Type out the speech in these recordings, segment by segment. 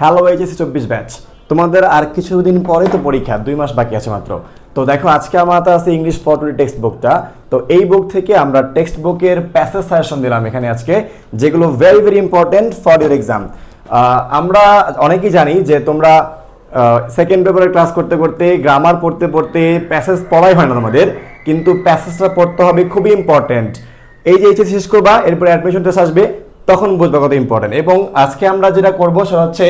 Hello HSC 24 batch, তোমাদের আর কিছুদিন পরে তো পরীক্ষা, 2 মাস বাকি আছে মাত্র। তো দেখো আজকে আমার হাতে আছে ইংলিশ ফটোরি টেক্সট বুকটা। তো এই বুক থেকে আমরা টেক্সট বুকের প্যাসেজ সাজেশন দিলাম এখানে আজকে, যেগুলো very very important for your exam. আমরা অনেকেই জানি যে তোমরা সেকেন্ড পেপারের ক্লাস করতে করতে, গ্রামার পড়তে পড়তে প্যাসেজ পড়াই হয় না তোমাদের, কিন্তু প্যাসেজটা পড়তে হবে, খুবই ইম্পর্টেন্ট। এই যে এইচএসসি শেষ করবা, এরপরে অ্যাডমিশন টেস্ট আসবে, তখন বুঝবে কত ইম্পর্টেন্ট। এবং আজকে আমরা যেটা করবো সেটা হচ্ছে,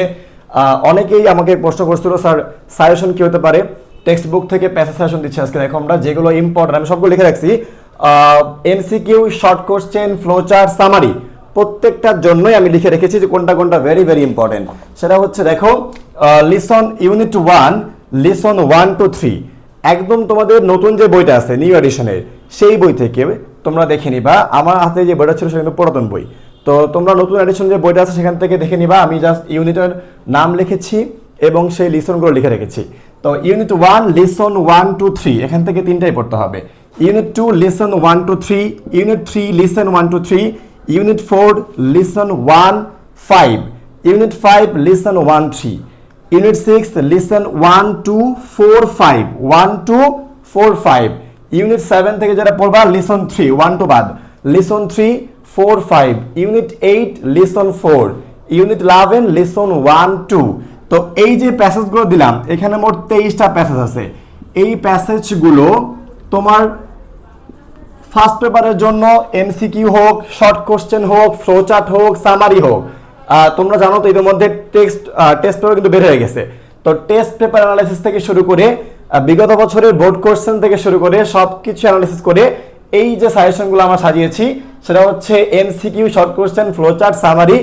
অনেকেই আমাকে প্রশ্ন করছিল স্যার সাজেশন কি হতে পারে, টেক্সট বুক থেকে প্যাসেজ সাজেশন দিচ্ছি আজকে। দেখো আমরা যেগুলো ইম্পর্টেন্ট, আমি সবগুলো লিখে রাখছি, MCQ, short question, flowchart, summary, প্রত্যেকটার জন্যই আমি লিখে রেখেছি যে কোনটা কোনটা ভেরি ভেরি ইম্পর্টেন্ট। সেটা হচ্ছে দেখো, লিসন ইউনিট 1, লিসন 1 to 3, একদম তোমাদের নতুন যে বইটা আছে নিউ এডিশনের, সেই বই থেকে তোমরা দেখে নিবা। আমার হাতে যে বইটা ছিল সেটা কিন্তু পুরাতন বই, তো তোমরা নতুন এডিশন যে বইটা আছে সেখান থেকে দেখে নিবা। আমি জাস্ট ইউনিটের নাম লিখেছি এবং সেই লিসনগুলো লিখে রেখেছি। তো ইউনিট 1 লিসন 1 to 3, এখান থেকে তিনটাই পড়তে হবে। Unit 2 lesson 1 to 3, unit 3 lesson 1 to 3, unit 4 lesson 1 5, unit 5 lesson 1 3, unit 6 lesson 1 to 4 5, 1 to 4 5, unit 7 থেকে যেটা পড়বা লিসন 3, 1 to বাদ, lesson 3 4 5, unit 8 lesson 4, unit 11 lesson 1 2। তো এই যে প্যাসেজগুলো দিলাম, এখানে মোট 23টা প্যাসেজ আছে। এই প্যাসেজগুলো তোমার ফার্স্ট পেপারের জন্য এমসিকিউ হোক, শর্ট কোশ্চেন হোক, ফ্লোচার্ট হোক, সামারি হোক, তোমরা জানো তো এর মধ্যে টেস্ট পেপার কিন্তু বের হয়ে গেছে। তো টেস্ট পেপার অ্যানালাইসিস থেকে শুরু করে বিগত বছরের বোর্ড কোশ্চেন থেকে শুরু করে সবকিছু অ্যানালাইসিস করে এই যে সাজেশনগুলো আমরা সাজিয়েছি, সেটা হচ্ছে MCQ, short question, flowchart, summary,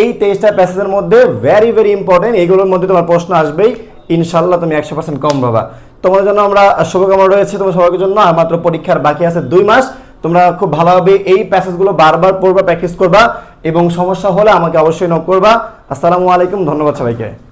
এই 23টা প্যাসেজের মধ্যে ভেরি ভেরি ইম্পর্টেন্ট। এইগুলোর মধ্যে তোমার প্রশ্ন আসবেই, ইনশাল্লাহ তুমি 100% কম পাবা। তোমার জন্য আমরা শুভকামনা রয়েছে, তোমার সবার জন্য। আর মাত্র পরীক্ষার বাকি আছে 2 মাস। তোমরা খুব ভালোভাবে এই প্যাসেজগুলো বারবার পড়বা, প্র্যাকটিস করবা, এবং সমস্যা হলে আমাকে অবশ্যই নক করবা। আসসালামু আলাইকুম, ধন্যবাদ সবাইকে।